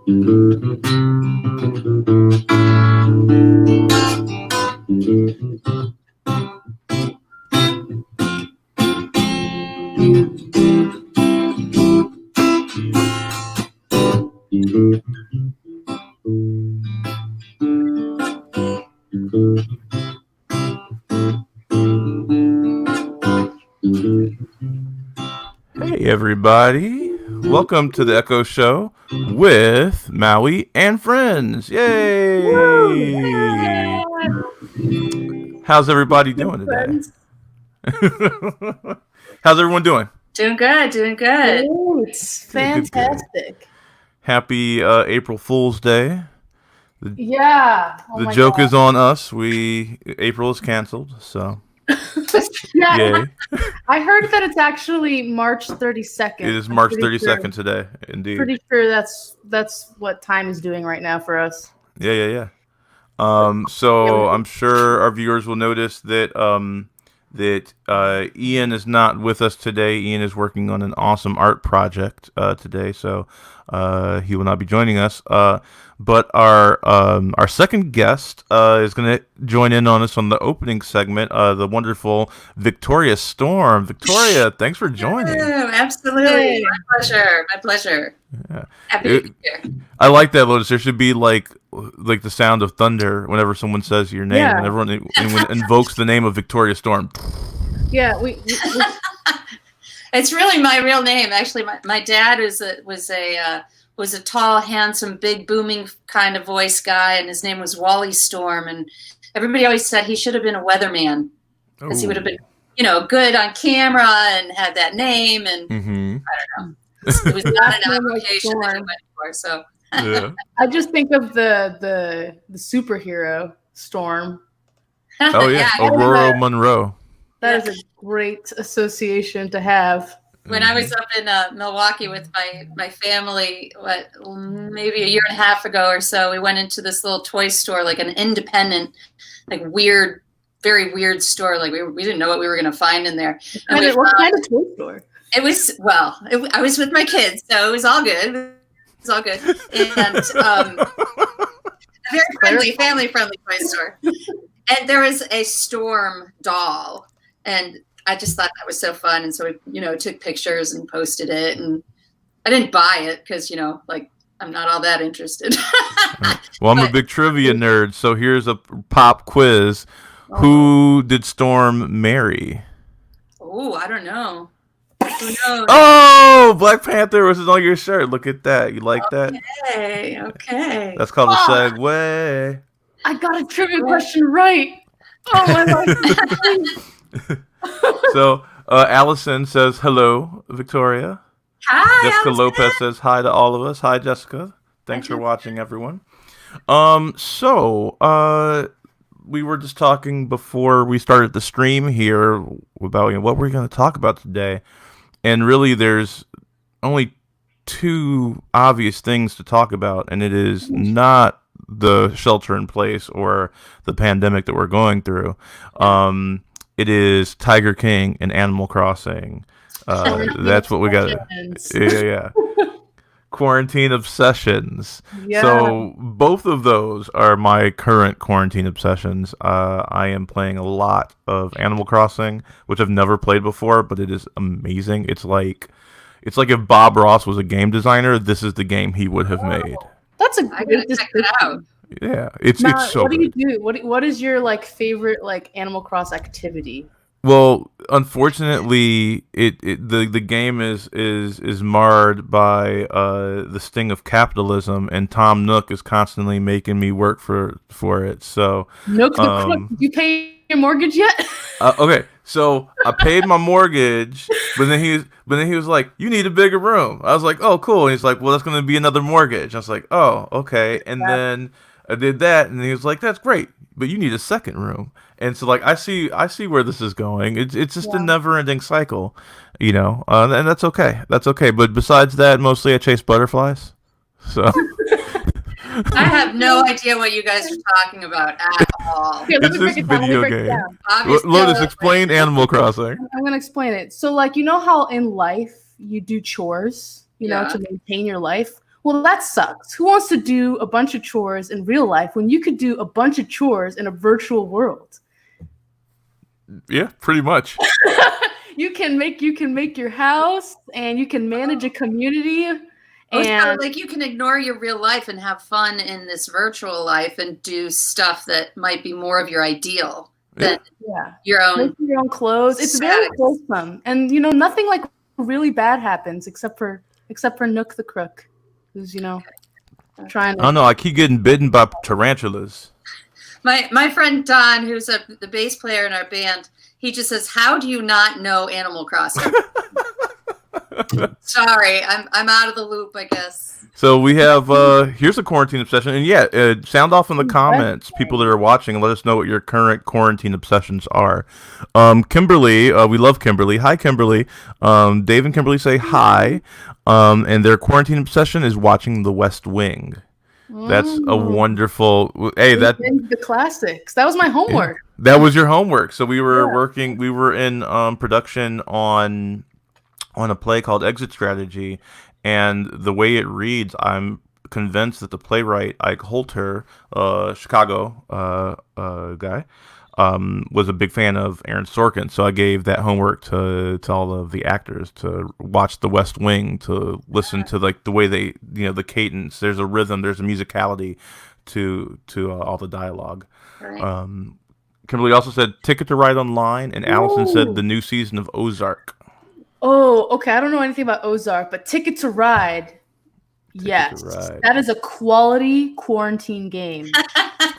Hey everybody, welcome to the Echo Show with Maui and friends. Yay! How's everybody doing today? How's everyone doing? Doing good, doing good. It's fantastic. Happy April Fool's Day. Yeah. The joke is on us. April is canceled, so. Yeah. Yay. I heard that it's actually March 32nd. It is March 32nd today, indeed. Pretty sure that's what time is doing right now for us. Yeah. So I'm sure our viewers will notice that Ian is not with us today. Ian is working on an awesome art project today, so he will not be joining us. But our second guest is going to join in on us on the opening segment. The wonderful Victoria Storm. Victoria, thanks for joining. Absolutely, my pleasure. Yeah. Happy to be here. I like that, Lotus. There should be like the sound of thunder whenever someone says your name, Yeah. and everyone invokes the name of Victoria Storm. Yeah, we It's really my real name. Actually, my dad was a tall, handsome, big, booming kind of voice guy, and his name was Wally Storm. And everybody always said he should have been a weatherman because he would have been, good on camera and had that name. And I don't know, it was not an application that he went for. So Yeah. I just think of the superhero Storm. Oh yeah, Aurora Monroe. That is a great association to have. When I was up in Milwaukee with my family, maybe a year and a half ago or so, we went into this little toy store, like an independent, like weird, very weird store. Like we didn't know what we were going to find in there. What kind of toy store? It was I was with my kids, so it was all good. It was all good, and a very friendly, family-friendly toy store. And there was a Storm doll, and I just thought that was so fun, and so we, took pictures and posted it, and I didn't buy it because, I'm not all that interested. Well, I'm a big trivia nerd, so here's a pop quiz. Who did Storm marry? Oh, I don't know. Who knows? Oh, Black Panther was on your shirt. Look at that. You like that? Okay. That's called a segue. I got a trivia question right. Oh my God. So, Allison says, hello, Victoria. Hi, Jessica Allison. Lopez says hi to all of us. Hi, Jessica. Thanks for watching, everyone. We were just talking before we started the stream here about what we're going to talk about today. And really, there's only two obvious things to talk about, and it is not the shelter in place or the pandemic that we're going through. It is Tiger King and Animal Crossing. That's what we got. Yeah. Quarantine obsessions. Yeah. So both of those are my current quarantine obsessions. I am playing a lot of Animal Crossing, which I've never played before, but it is amazing. It's like if Bob Ross was a game designer, this is the game he would have made. That's a I great gotta check that out. Yeah, it's so what do good. you do? What is your favorite Animal Cross activity? Well, unfortunately, the game is marred by the sting of capitalism, and Tom Nook is constantly making me work for it. So Nook the crook. Did you pay your mortgage yet? okay, so I paid my mortgage, but then he was like, "You need a bigger room." I was like, "Oh, cool." And he's like, "Well, that's going to be another mortgage." I was like, "Oh, okay." And then I did that, and he was like, "That's great, but you need a second room." And so, I see where this is going. It's just a never-ending cycle, and that's okay. That's okay. But besides that, mostly I chase butterflies. So I have no idea what you guys are talking about at all. Here, it's this video game. Obviously, Lotus, explain Animal Crossing. I'm going to explain it. So, you know how in life you do chores, to maintain your life? Well, that sucks. Who wants to do a bunch of chores in real life when you could do a bunch of chores in a virtual world? Yeah, pretty much. You can make your house, and you can manage a community. And like you can ignore your real life and have fun in this virtual life and do stuff that might be more of your ideal than your own. Make your own clothes. It's very wholesome, and nothing like really bad happens except for Nook the Crook, who's trying to. Oh no, I keep getting bitten by tarantulas. My friend Don, who's the bass player in our band, he just says, "How do you not know Animal Crossing?" Sorry, I'm out of the loop, I guess. So we have here's a quarantine obsession, and sound off in the comments, people that are watching, and let us know what your current quarantine obsessions are. Kimberly, we love Kimberly. Hi, Kimberly. Dave and Kimberly say hi, and their quarantine obsession is watching The West Wing. That's a wonderful. Hey, the classics. That was my homework. That was your homework. So we were working. We were in production on a play called Exit Strategy, and the way it reads, I'm convinced that the playwright Ike Holter, Chicago guy, was a big fan of Aaron Sorkin. So I gave that homework to all of the actors to watch The West Wing, to listen to like the way they, the cadence. There's a rhythm, there's a musicality to all the dialogue. Right. Kimberly also said Ticket to Ride Online, and Allison said the new season of Ozark. Oh, okay. I don't know anything about Ozark, but Ticket to Ride, yes. That is a quality quarantine game.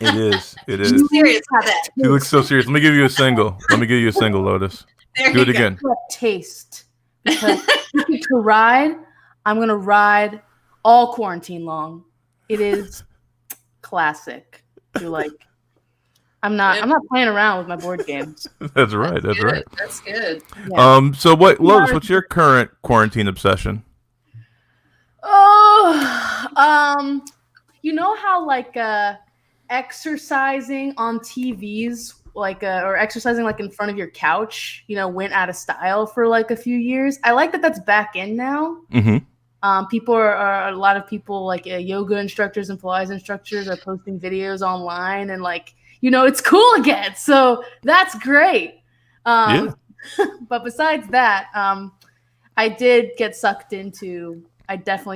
It is. I'm serious about that. You look so serious. Let me give you a single. Lotus. Do it again. Taste. Because Ticket to Ride, I'm going to ride all quarantine long. It is classic. You're like, I'm not playing around with my board games. That's right. That's good. Yeah. So Lotus, what's your current quarantine obsession? Oh, how like exercising on TVs, like or exercising like in front of your couch, went out of style for like a few years. I like that that's back in now. Mm-hmm. People are a lot of people like yoga instructors and Pilates instructors are posting videos online, and like. It's cool again. So that's great. But besides that, I definitely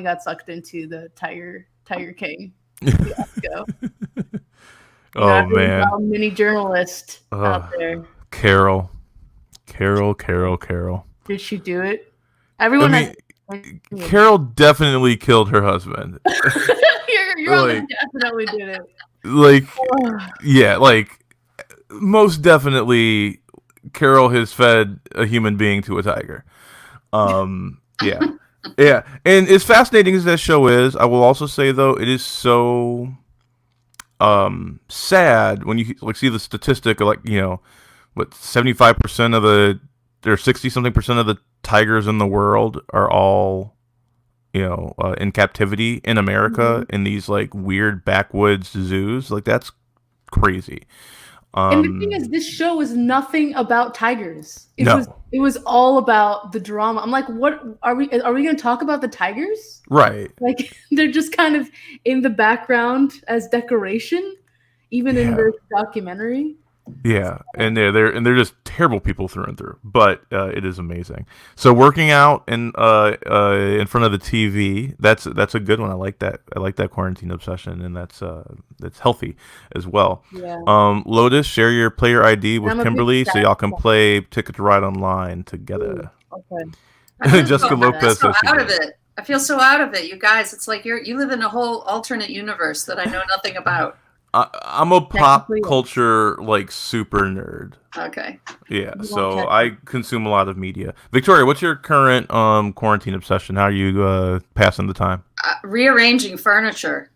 got sucked into the Tiger King. Go. Oh, man. A mini journalist out there. Carol. Did she do it? Everyone Carol definitely killed her husband. Your husband definitely did it. Most definitely Carol has fed a human being to a tiger. Yeah. And as fascinating as that show is, I will also say though, it is so sad when you see the statistic of 75% of the, or 60-something% of the tigers in the world are all in captivity in America in these like weird backwoods zoos. Like that's crazy. And the thing is, this show is nothing about tigers. It was all about the drama. I'm like, what are we going to talk about the tigers? Right. Like they're just kind of in the background as decoration, even in the documentary. Yeah, and they're just terrible people through and through. But it is amazing. So working out in front of the TV, that's a good one. I like that. I like that quarantine obsession, and that's healthy as well. Yeah. Lotus, share your player ID with Kimberly so y'all can play Ticket to Ride Online together. Okay. Jessica Lopez says out of it. I feel so out of it, you guys. It's like you live in a whole alternate universe that I know nothing about. I'm a pop culture super nerd. Okay. Yeah, so I consume a lot of media. Victoria, what's your current quarantine obsession? How are you passing the time? Rearranging furniture.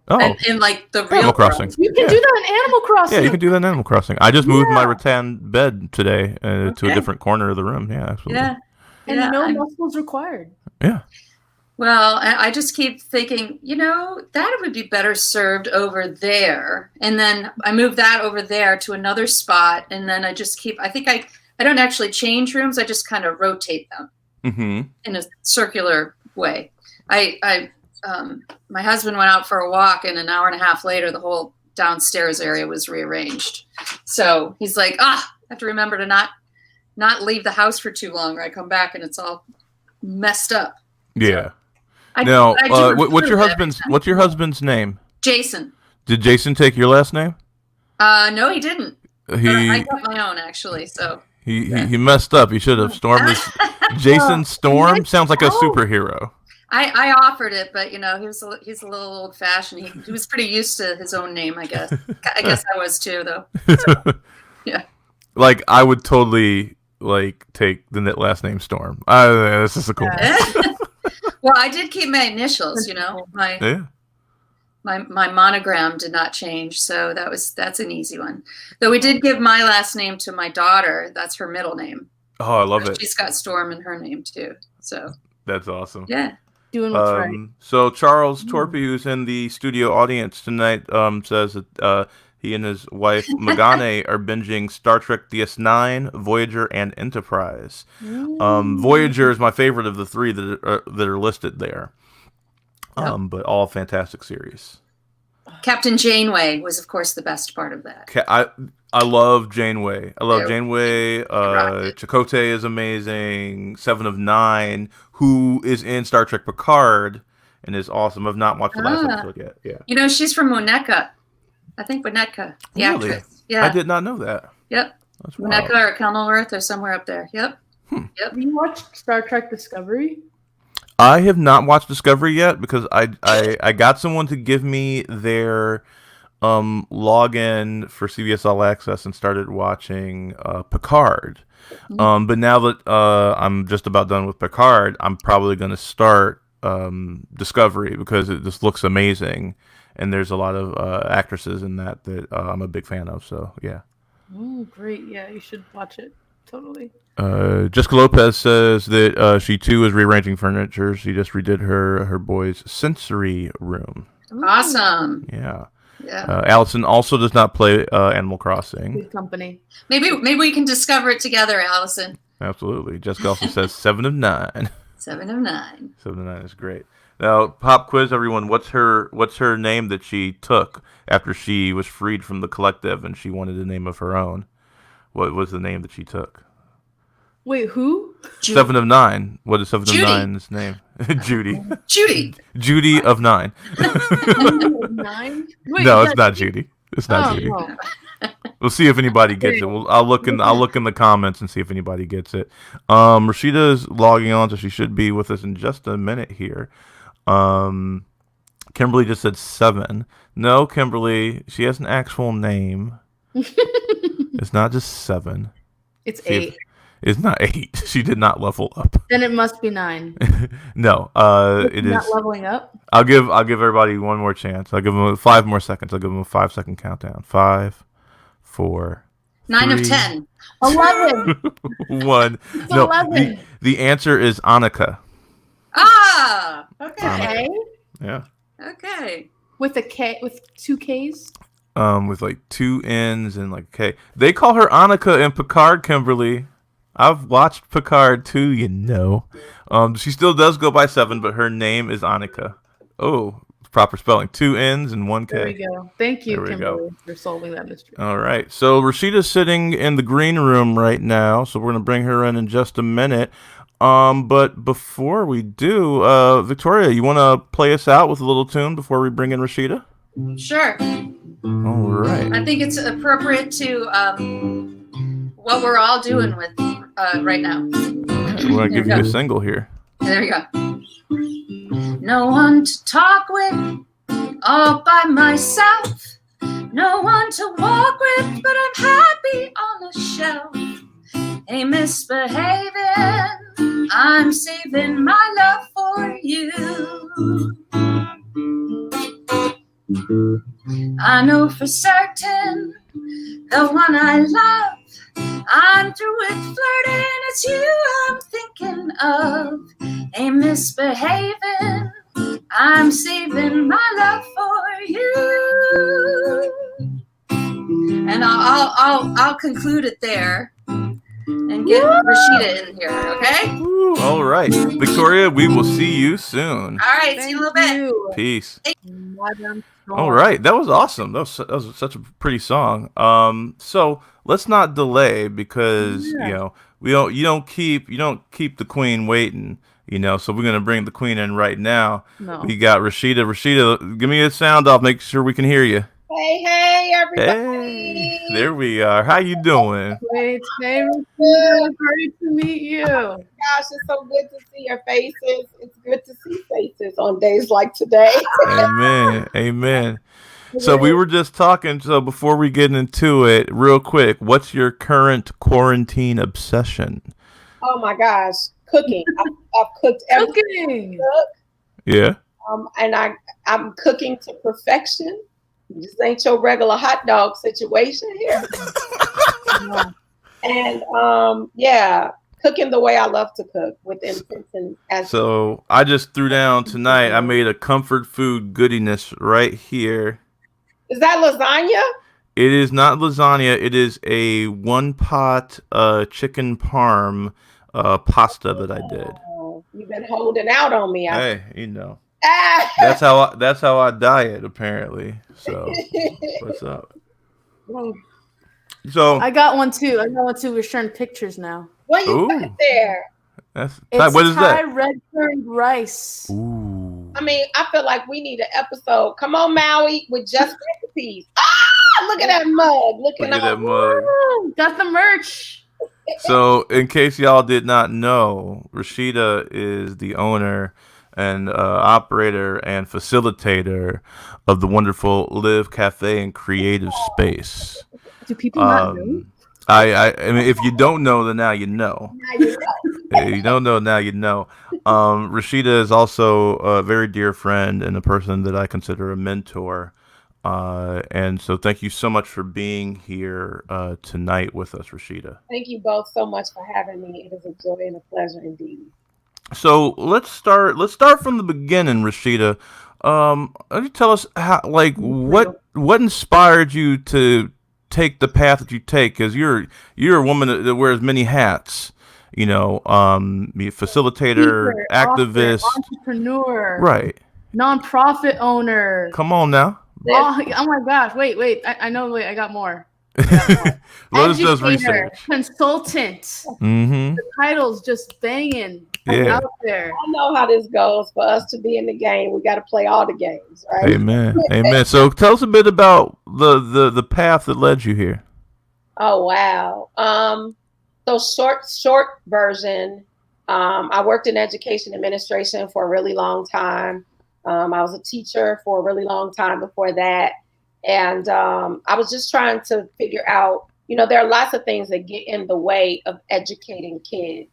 Oh, in like the real Animal Crossing. You can do that in Animal Crossing. Yeah, you can do that in Animal Crossing. I just moved my rattan bed today to a different corner of the room. Yeah, absolutely. Yeah. And no muscles required. Yeah. Well, I just keep thinking, that would be better served over there. And then I move that over there to another spot. And then I just I think I don't actually change rooms. I just kind of rotate them in a circular way. I my husband went out for a walk, and an hour and a half later, the whole downstairs area was rearranged. So he's like, I have to remember to not leave the house for too long, or I come back and it's all messed up. Yeah. So now, what's your husband's name? Jason. Did Jason take your last name? No, he didn't. I got my own, actually. So he messed up. He should have. Storm is Jason Storm sounds like a superhero. I offered it, but he's a little old fashioned. He was pretty used to his own name, I guess. I guess I was too, though. So, yeah. Like I would totally take the last name Storm. This is a cool. Well, I did keep my initials. My monogram did not change, so that's an easy one. Though we did give my last name to my daughter. That's her middle name. Oh, I love it. She's got Storm in her name too. So that's awesome. Yeah. Doing what's right. So Charles Torpy, who's in the studio audience tonight, says that he and his wife Magane are binging Star Trek DS9, Voyager, and Enterprise. Voyager is my favorite of the three that are listed there. But all fantastic series. Captain Janeway was, of course, the best part of that. I love Janeway. Janeway. Chakotay is amazing. 7 of 9, who is in Star Trek Picard and is awesome. I've not watched the last episode yet. Yeah. She's from Winnetka. I think Winnetka, the actress. Yeah. I did not know that. Yep. That's Winnetka or Kenilworth or somewhere up there. Yep. Yep. Have you watched Star Trek Discovery? I have not watched Discovery yet because I got someone to give me their login for CBS All Access and started watching Picard. But now that I'm just about done with Picard, I'm probably going to start Discovery because it just looks amazing. And there's a lot of actresses in that I'm a big fan of. So, yeah. Oh, great. Yeah, you should watch it. Totally. Jessica Lopez says that she, too, is rearranging furniture. She just redid her boy's sensory room. Awesome. Yeah. Allison also does not play Animal Crossing. Good company. Maybe we can discover it together, Allison. Absolutely. Jessica also says 7 of 9. 7 of 9. 7 of 9 is great. Now, pop quiz, everyone. What's her name that she took after she was freed from the collective and she wanted a name of her own? What was the name that she took? Wait, who? 7 of 9. What is 7 of 9's name? Judy. Judy of 9. 9? Wait, no, it's not Judy. It's not Judy. Oh. We'll see if anybody gets it. I'll look in the comments and see if anybody gets it. Reesheda is logging on, so she should be with us in just a minute here. Kimberly just said 7. No, Kimberly, she has an actual name. It's not just 7. It's 8. It's not 8. She did not level up. Then it must be 9. No, it is not leveling up. I'll give everybody one more chance. I'll give them 5 more seconds. I'll give them a 5-second countdown. 5, 4, 9 3, of 10. 11. 1. No, 11. The answer is Annika. Ah, okay. Yeah. Okay. With a K, with 2 Ks. With like 2 N's and like K. They call her Annika in Picard, Kimberly. I've watched Picard too, She still does go by 7, but her name is Annika. Oh, proper spelling. 2 N's and 1 K. There we go. Thank you, Kimberly, for solving that mystery. All right. So Reesheda's sitting in the green room right now, so we're going to bring her in just a minute. But before we do, Victoria, you want to play us out with a little tune before we bring in Reesheda? Sure. All right. I think it's appropriate to what we're all doing with right now. Right, we're going to give you a single here. There we go. No one to talk with, all by myself. No one to walk with, but I'm happy on the shelf. Ain't misbehaving, I'm saving my love for you. I know for certain, the one I love, I'm through with flirting, it's you I'm thinking of. Ain't misbehaving, I'm saving my love for you. And I'll conclude it there. and get Reesheda in here, okay? Woo, all right. Victoria, we will see you soon. All right, see you in a little bit. Peace. Madam All right, that was awesome. That was such a pretty song. So let's not delay because you don't keep the queen waiting. So we're gonna bring the queen in right now. No. We got Reesheda. Reesheda, give me a sound off. Make sure we can hear you. Hey, everybody. Hey, there we are. How you doing? Great. Hey, Reesheda, great to meet you. Gosh, it's so good to see your faces. It's good to see faces on days like today. Amen. Amen. So we were just talking. So before we get into it, real quick, what's your current quarantine obsession? Oh my gosh, cooking. I've cooked everything. Yeah. And I'm cooking to perfection. This ain't your regular hot dog situation here. And cooking the way I love to cook with intention. So I just threw down tonight. I made a comfort food goodiness right here. Is that lasagna? It is not lasagna. It is a one pot chicken parm pasta that I did. Oh, you've been holding out on me. Hey, that's how I diet apparently. So what's up? So I got one too. We're sharing pictures now. What you got there? What is Thai that? red curry rice. Ooh. I mean, I feel like we need an episode. Come on, Maui, with just recipes. Look at that mug. Look at that mug. Woo! Got the merch. So, in case y'all did not know, Reesheda is the owner and operator and facilitator of the wonderful Live Cafe and Creative Space. Do people not know? I mean, if you don't know, then now you know. If you don't know, now you know. Reesheda is also a very dear friend and a person that I consider a mentor. And so thank you so much for being here tonight with us, Reesheda. Thank you both so much for having me. It is a joy and a pleasure indeed. So let's start from the beginning, Reesheda. Tell us what inspired you to take the path that you take, because you're a woman that wears many hats. Facilitator, Speaker, activist, author, entrepreneur, right? Nonprofit owner. Come on now. Oh my gosh! Wait! I know. Wait, I got more. Lotus does research. Consultant. Mm-hmm. The title's just banging out there. I know how this goes. For us to be in the game, we got to play all the games, right? Amen. Amen. So tell us a bit about the path that led you here. Oh wow. So short version. I worked in education administration for a really long time. I was a teacher for a really long time before that. And I was just trying to figure out, there are lots of things that get in the way of educating kids.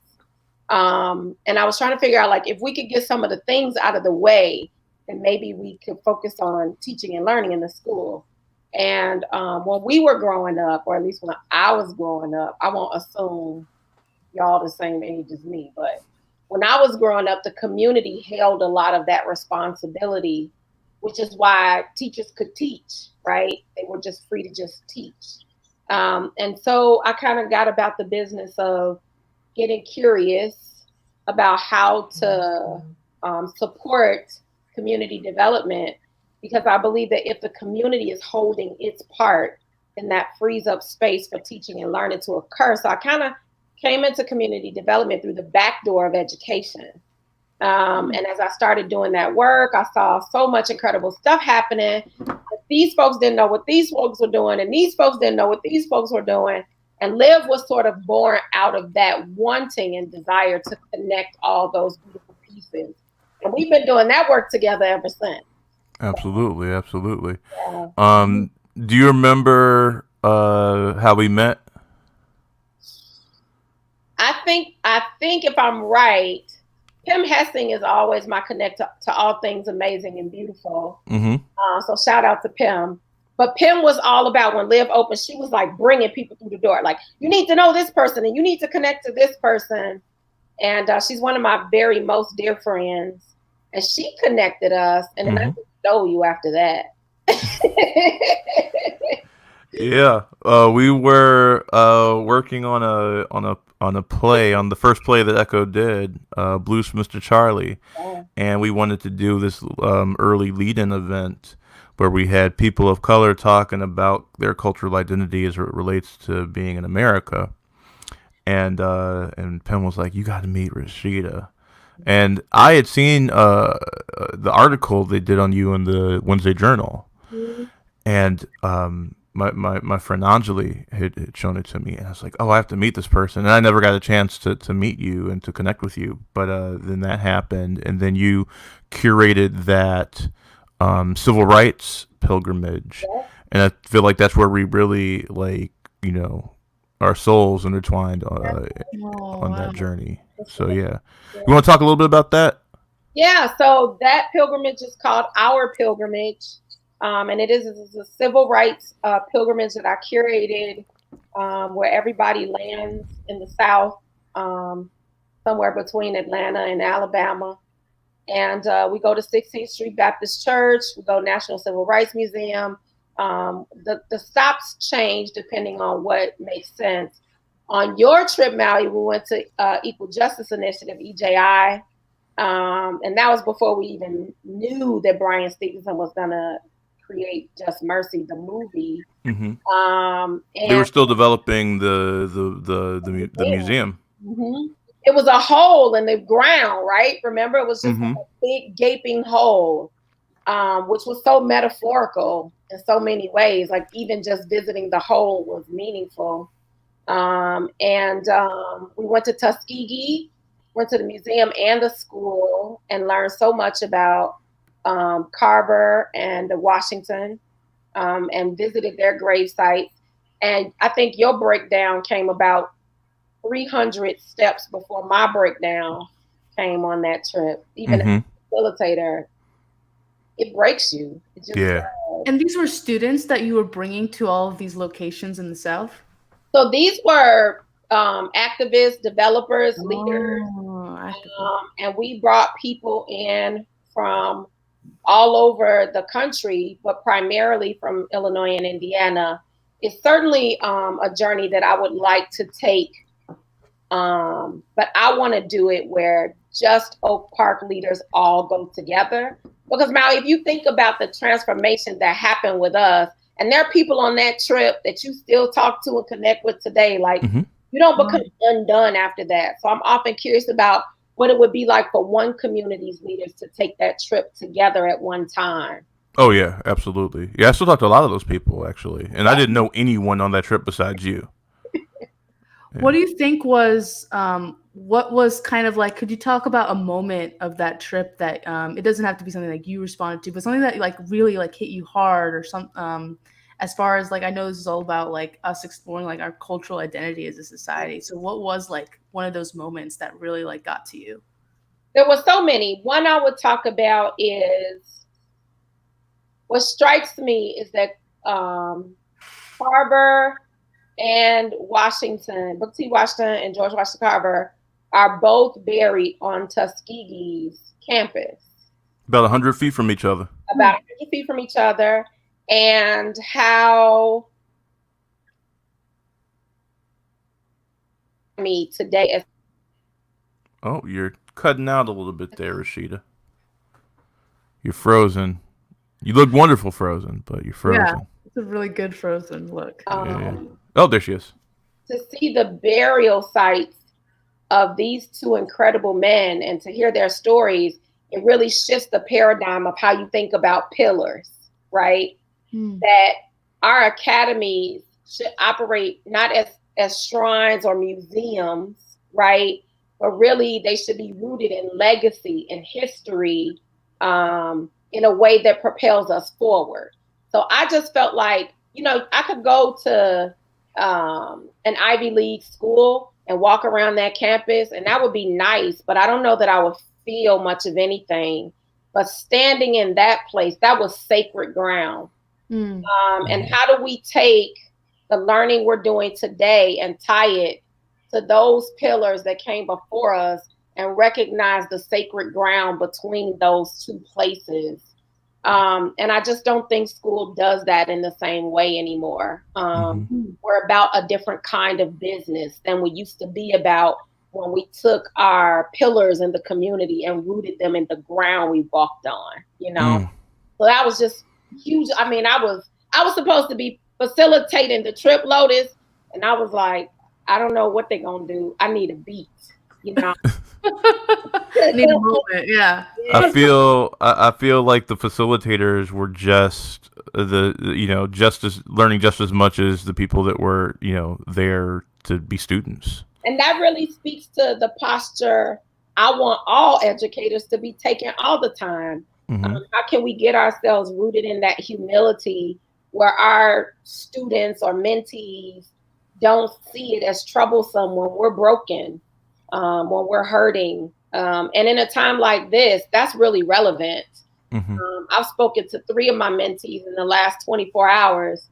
And I was trying to figure out, if we could get some of the things out of the way, then maybe we could focus on teaching and learning in the school. And when we were growing up, or at least when I was growing up, I won't assume y'all the same age as me, but when I was growing up, the community held a lot of that responsibility, which is why teachers could teach, right? They were just free to just teach. And so I kind of got about the business of getting curious about how to support community development, because I believe that if the community is holding its part, then that frees up space for teaching and learning to occur. So I kind of came into community development through the back door of education. And as I started doing that work, I saw so much incredible stuff happening. But these folks didn't know what these folks were doing, and these folks didn't know what these folks were doing. And Live was sort of born out of that wanting and desire to connect all those beautiful pieces. And we've been doing that work together ever since. Absolutely, absolutely. Yeah. Do you remember how we met? I think if I'm right, Pim Hessing is always my connect to all things amazing and beautiful. Mm-hmm. So shout out to Pim. But Pim was all about, when Live opened, she was like bringing people through the door. Like, you need to know this person and you need to connect to this person. And she's one of my very most dear friends. And she connected us. And then I stole you after that. Yeah, we were working on a play, on the first play that Echo did, Blues for Mr. Charlie, Oh, and we wanted to do this early lead-in event where we had people of color talking about their cultural identity as it relates to being in America. And Penn was like, "You got to meet Reesheda." And I had seen the article they did on you in the Wednesday Journal, mhm. and my friend Anjali had shown it to me, and I was like, "Oh, I have to meet this person." And I never got a chance to meet you and to connect with you, but then that happened, and then you curated that civil rights pilgrimage, Yeah, and I feel like that's where we really our souls intertwined Oh, on wow. that journey. that's So right. yeah, Yeah. you want to talk a little bit about that? Yeah, so that pilgrimage is called Our Pilgrimage. And it is a civil rights pilgrimage that I curated, where everybody lands in the South, um, somewhere between Atlanta and Alabama. And we go to 16th Street Baptist Church, we go to National Civil Rights Museum. The stops change depending on what makes sense. On your trip, Maui, we went to Equal Justice Initiative, EJI. And that was before we even knew that Brian Stevenson was going to create Just Mercy, the movie. Mm-hmm. They were And still developing the museum. mhm, it was a hole in the ground, right? Remember, it was just like Mm-hmm. a big gaping hole, which was so metaphorical in so many ways. Like even just visiting the hole was meaningful. And we went to Tuskegee, went to the museum and the school, and learned so much about Carver and Washington, and visited their grave sites. And I think your breakdown came about 300 steps before my breakdown came on that trip. Even as Mm-hmm. a facilitator, it breaks you. It just Yeah. does. And these were students that you were bringing to all of these locations in the South? So these were activists, developers, leaders, Oh, and we brought people in from all over the country, but primarily from Illinois and Indiana. It's certainly a journey that I would like to take, but I want to do it where just Oak Park leaders all go together. Because Maui, if you think about the transformation that happened with us, and there are people on that trip that you still talk to and connect with today, like Mm-hmm. you don't become undone after that. So I'm often curious about what it would be like for one community's leaders to take that trip together at one time. Oh yeah, absolutely. Yeah, I still talk to a lot of those people actually, and I didn't know anyone on that trip besides you. Yeah. What do you think was what was kind of like, could you talk about a moment of that trip that it doesn't have to be something like you responded to, but something that like really like hit you hard, or some as far as like, I know this is all about like us exploring like our cultural identity as a society. So what was like one of those moments that really like got to you? There were so many. One I would talk about is what strikes me is that Carver and Washington, Booker T. Washington and George Washington Carver, are both buried on Tuskegee's campus, About 100 feet from each other. about 100 feet from each other, and how me today as Oh, you're cutting out a little bit there, Reesheda. You're frozen. You look wonderful frozen, but you're frozen. Yeah, it's a really good frozen look. Yeah. Oh, there she is. to see the burial sites of these two incredible men and to hear their stories, it really shifts the paradigm of how you think about pillars, right? That our academies should operate not as shrines or museums, right? But really they should be rooted in legacy and history, in a way that propels us forward. So I just felt like, I could go to an Ivy League school and walk around that campus, and that would be nice, but I don't know that I would feel much of anything. But standing in that place, that was sacred ground. And how do we take the learning we're doing today and tie it to those pillars that came before us and recognize the sacred ground between those two places? And I just don't think school does that in the same way anymore. We're about a different kind of business than we used to be about when we took our pillars in the community and rooted them in the ground we walked on, you know. So that was just huge. I mean, I was supposed to be facilitating the trip, Lotus, and I was like, I don't know what they're gonna do. I need a beat, you know. Need a moment, yeah. I feel like the facilitators were just just as learning just as much as the people that were there to be students. And that really speaks to the posture I want all educators to be taking all the time. How can we get ourselves rooted in that humility where our students or mentees don't see it as troublesome when we're broken, when we're hurting. And in a time like this, that's really relevant. I've spoken to 3 of my mentees in the last 24 hours,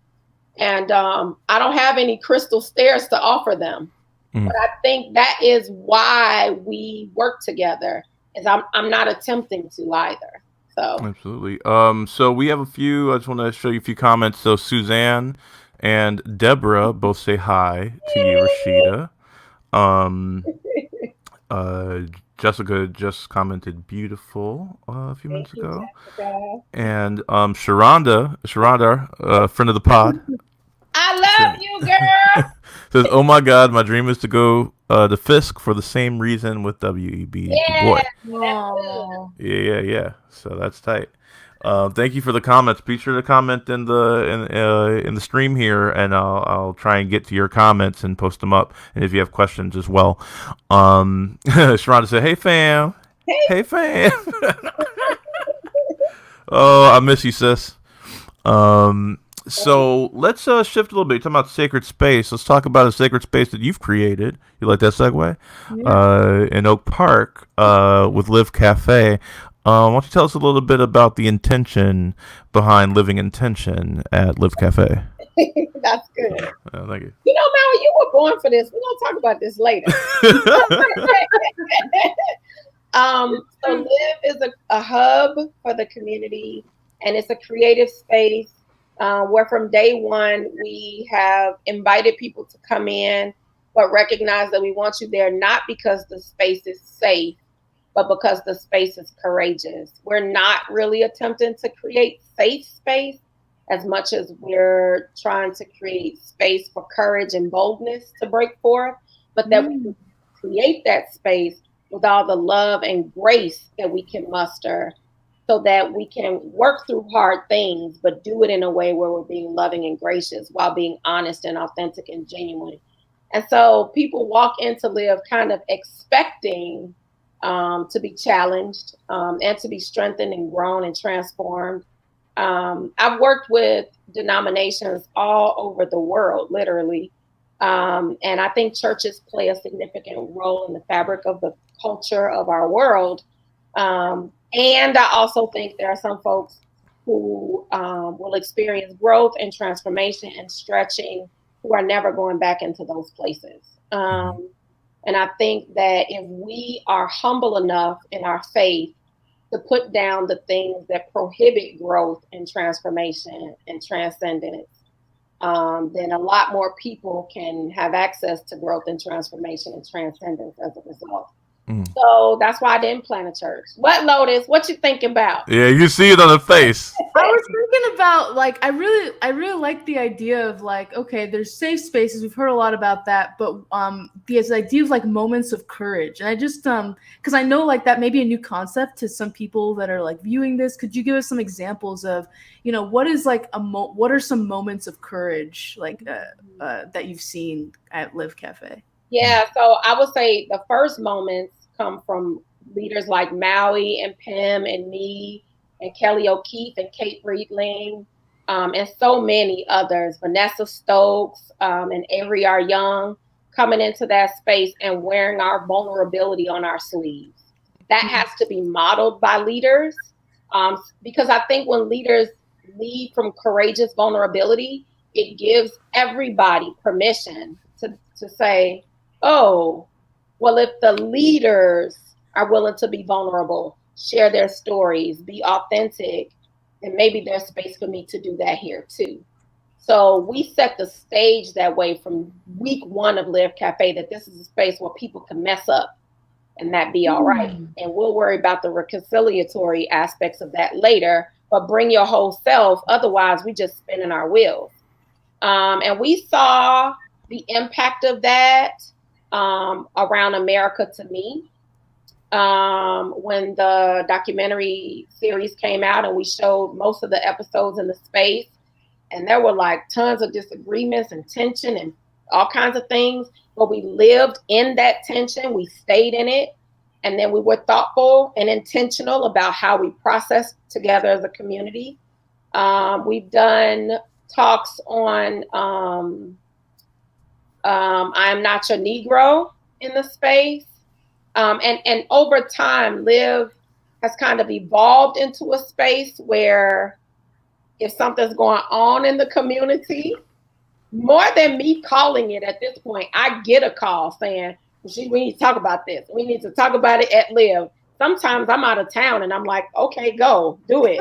and I don't have any crystal stairs to offer them. But I think that is why we work together, is I'm not attempting to either. So absolutely. So we have a few. I just want to show you a few comments. So Suzanne and Deborah both say hi to you, Reesheda. Jessica just commented beautiful a few minutes ago. Jessica. And Sharonda, friend of the pod. I love you, girl. Says, "Oh my God, my dream is to go to Fisk for the same reason with WEB." Yeah. Boy. Yeah. So that's tight. Thank you for the comments. Be sure to comment in the stream here, and I'll try and get to your comments and post them up. And if you have questions as well, Sharonda said, "Hey fam, hey fam." Oh, I miss you, sis. So let's shift a little bit. You're talking about sacred space. Let's talk about a sacred space that you've created. You like that segue? Yeah. In Oak Park with Live Cafe. Why don't you tell us a little bit about the intention behind Living Intention at Live Cafe? That's good. Thank you. You know, Maui, you were born for this. We're going to talk about this later. So Live is a hub for the community, and it's a creative space where from day one we have invited people to come in, but recognize that we want you there not because the space is safe, but because the space is courageous. We're not really attempting to create safe space as much as we're trying to create space for courage and boldness to break forth, but that we create that space with all the love and grace that we can muster, so that we can work through hard things, but do it in a way where we're being loving and gracious while being honest and authentic and genuine. And so people walk into Live kind of expecting to be challenged and to be strengthened and grown and transformed. I've worked with denominations all over the world, literally. And I think churches play a significant role in the fabric of the culture of our world. And I also think there are some folks who will experience growth and transformation and stretching who are never going back into those places. And I think that if we are humble enough in our faith to put down the things that prohibit growth and transformation and transcendence, then a lot more people can have access to growth and transformation and transcendence as a result. So that's why I didn't plant a church. What, Lotus? What you think about? Yeah, you see it on the face. I was thinking about, like, I really like the idea of, like, okay, there's safe spaces. We've heard a lot about that, but this idea of, like, moments of courage. And I just because I know, like, that may be a new concept to some people that are, like, viewing this. Could you give us some examples of, what is, like, what are some moments of courage, like, that you've seen at Live Cafe? Yeah, so I would say the first moments come from leaders like Maui and Pim and me and Kelly O'Keefe and Kate Breedling, and so many others, Vanessa Stokes and Avery R. Young, coming into that space and wearing our vulnerability on our sleeves. That has to be modeled by leaders, because I think when leaders lead from courageous vulnerability, it gives everybody permission to say, oh, well, if the leaders are willing to be vulnerable, share their stories, be authentic, then maybe there's space for me to do that here too. So we set the stage that way from week one of Live Cafe, that this is a space where people can mess up and that be all right. And we'll worry about the reconciliatory aspects of that later, but bring your whole self. Otherwise, we just spinning our wheels. And we saw the impact of that around America to Me. When the documentary series came out and we showed most of the episodes in the space, and there were like tons of disagreements and tension and all kinds of things, but we lived in that tension, we stayed in it, and then we were thoughtful and intentional about how we processed together as a community. We've done talks on I Am Not Your Negro in the space. And over time, Live has kind of evolved into a space where if something's going on in the community, more than me calling it at this point, I get a call saying, we need to talk about this. We need to talk about it at Live. Sometimes I'm out of town and I'm like, okay, go, do it.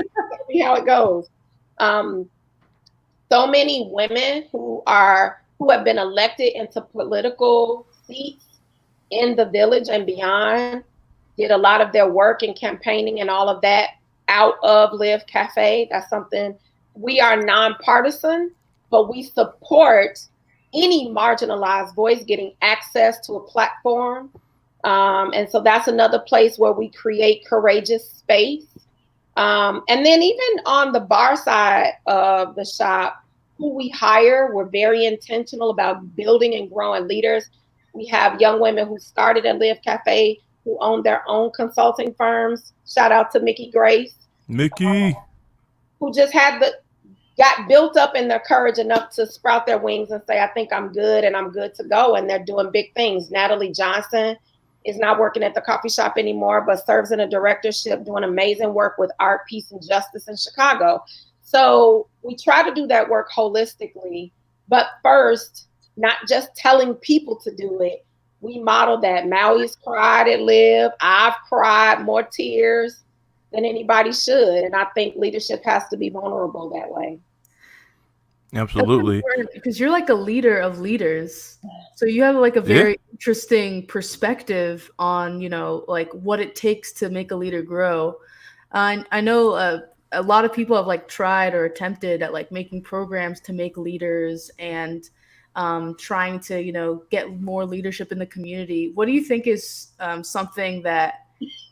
See how it goes. So many women who have been elected into political seats in the village and beyond did a lot of their work and campaigning and all of that out of Live Cafe. That's something. We are nonpartisan, but we support any marginalized voice getting access to a platform. And so that's another place where we create courageous space. And then even on the bar side of the shop, who we hire, we're very intentional about building and growing leaders. We have young women who started at Live Cafe who own their own consulting firms. Shout out to Mickey Grace. Mickey. Who just got built up in their courage enough to sprout their wings and say, I think I'm good and I'm good to go. And they're doing big things. Natalie Johnson is not working at the coffee shop anymore, but serves in a directorship, doing amazing work with art, peace, and justice in Chicago. So we try to do that work holistically, but first, not just telling people to do it. We model that. Maui's cried at Live. I've cried more tears than anybody should. And I think leadership has to be vulnerable that way. Absolutely. Because you're like a leader of leaders. So you have like a very interesting perspective on, like what it takes to make a leader grow. I know a lot of people have like tried or attempted at like making programs to make leaders and trying to, get more leadership in the community. What do you think is something that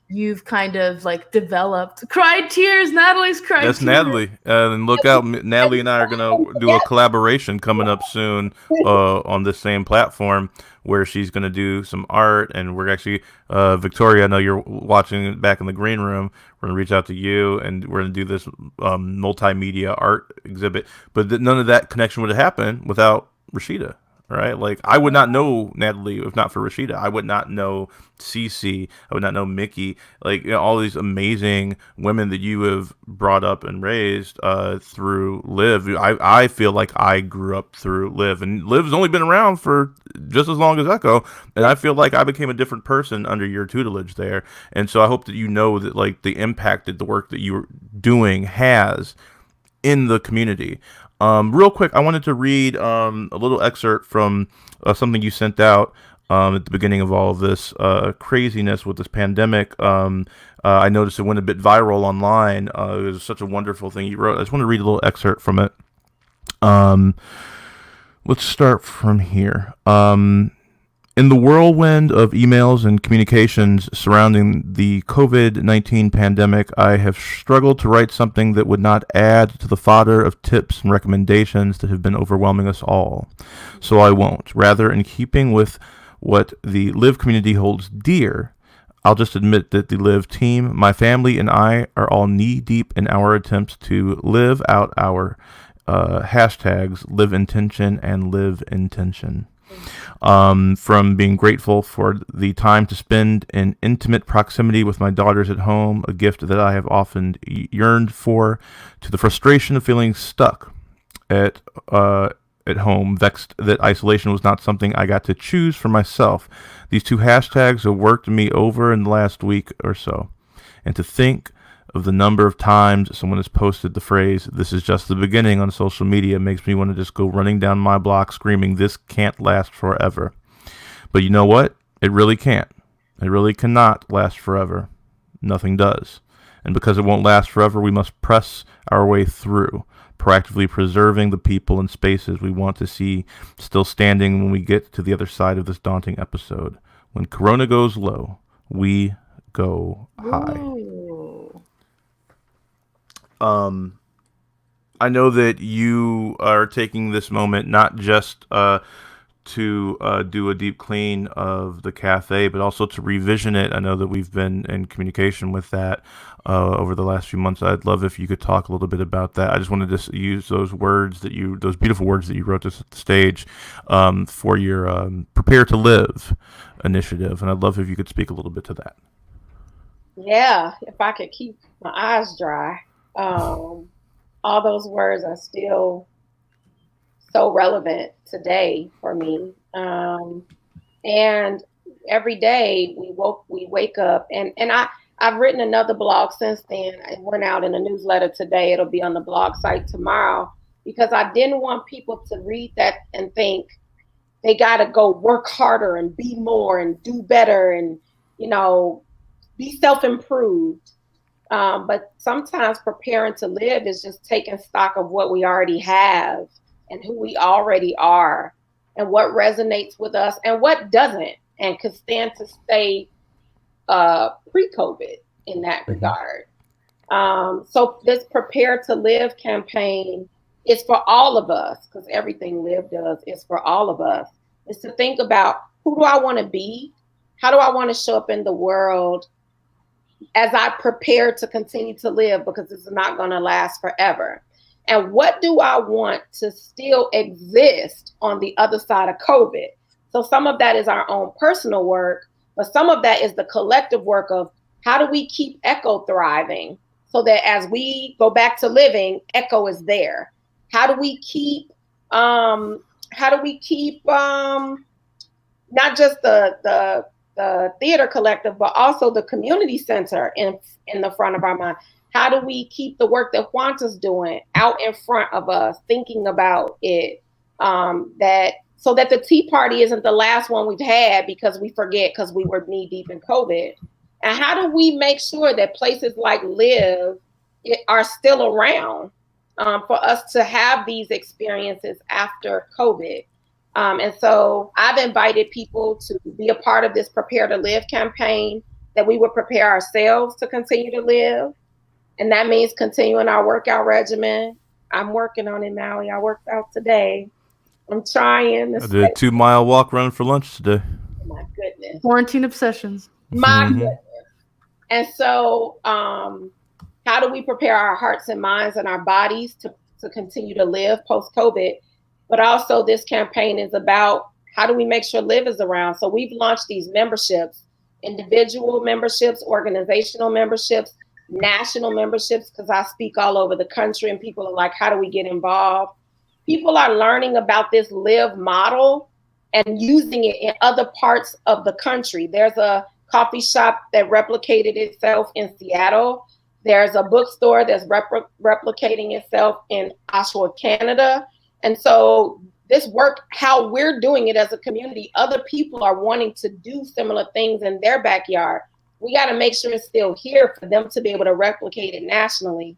you've kind of like developed? Cried tears. Natalie's cried. That's tears. Natalie. And look out, Natalie and I are gonna do a collaboration coming up soon on this same platform where she's gonna do some art, and we're actually Victoria, I know you're watching back in the green room. We're gonna reach out to you, and we're gonna do this multimedia art exhibit. But none of that connection would have happened without Reesheda. Right? Like, I would not know Natalie if not for Reesheda. I would not know Cece. I would not know Mickey. Like, all these amazing women that you have brought up and raised through Live. I feel like I grew up through Live, and Live's only been around for just as long as Echo, and I feel like I became a different person under your tutelage there. And so I hope that that like the impact that the work that you're doing has in the community. Real quick, I wanted to read a little excerpt from something you sent out at the beginning of all of this craziness with this pandemic. I noticed it went a bit viral online. It was such a wonderful thing you wrote. I just want to read a little excerpt from it. Let's start from here. In the whirlwind of emails and communications surrounding the COVID-19 pandemic, I have struggled to write something that would not add to the fodder of tips and recommendations that have been overwhelming us all. So I won't. Rather, in keeping with what the Live community holds dear, I'll just admit that the Live team, my family, and I are all knee-deep in our attempts to live out our hashtags Live Intention and Live Intention. From being grateful for the time to spend in intimate proximity with my daughters at home, a gift that I have often yearned for, to the frustration of feeling stuck at home, vexed that isolation was not something I got to choose for myself. These two hashtags have worked me over in the last week or so. And to think of the number of times someone has posted the phrase, "This is just the beginning" on social media makes me want to just go running down my block screaming, "This can't last forever." But you know what? It really can't. It really cannot last forever. Nothing does. And because it won't last forever, we must press our way through, proactively preserving the people and spaces we want to see still standing when we get to the other side of this daunting episode. When Corona goes low, we go high. Ooh. I know that you are taking this moment not just to do a deep clean of the cafe, but also to revision it. I know that we've been in communication with that over the last few months. I'd love if you could talk a little bit about that. I just wanted to use those beautiful words that you wrote to set the stage for your Prepare to Live initiative, and I'd love if you could speak a little bit to that. Yeah, if I could keep my eyes dry. All those words are still so relevant today for me. And every day we wake up and I've written another blog since then. It went out in a newsletter today. It'll be on the blog site tomorrow, because I didn't want people to read that and think they got to go work harder and be more and do better and, be self-improved. But sometimes preparing to live is just taking stock of what we already have and who we already are and what resonates with us and what doesn't and could stand to stay pre-COVID in that regard. So this Prepare to Live campaign is for all of us, because everything Live does is for all of us. It's to think about, who do I want to be? How do I want to show up in the world as I prepare to continue to live, because this is not going to last forever? And what do I want to still exist on the other side of COVID? So some of that is our own personal work, but some of that is the collective work of how do we keep Echo thriving so that as we go back to living, Echo is there? How do we keep not just the theater collective, but also the community center in the front of our mind? How do we keep the work that Juanta's doing out in front of us, thinking about it, so that the tea party isn't the last one we've had because we forget because we were knee deep in COVID? And how do we make sure that places like Live are still around for us to have these experiences after COVID? And so I've invited people to be a part of this Prepare to Live campaign, that we would prepare ourselves to continue to live. And that means continuing our workout regimen. I'm working on it, Maui. I worked out today. I'm trying. I did a 2-mile walk run for lunch today. Oh my goodness. Quarantine obsessions. My goodness. And so how do we prepare our hearts and minds and our bodies to continue to live post-COVID? But also this campaign is about, how do we make sure Live is around? So we've launched these memberships, individual memberships, organizational memberships, national memberships, because I speak all over the country and people are like, how do we get involved? People are learning about this Live model and using it in other parts of the country. There's a coffee shop that replicated itself in Seattle. There's a bookstore that's replicating itself in Oshawa, Canada. And so this work, how we're doing it as a community, other people are wanting to do similar things in their backyard. We got to make sure it's still here for them to be able to replicate it nationally.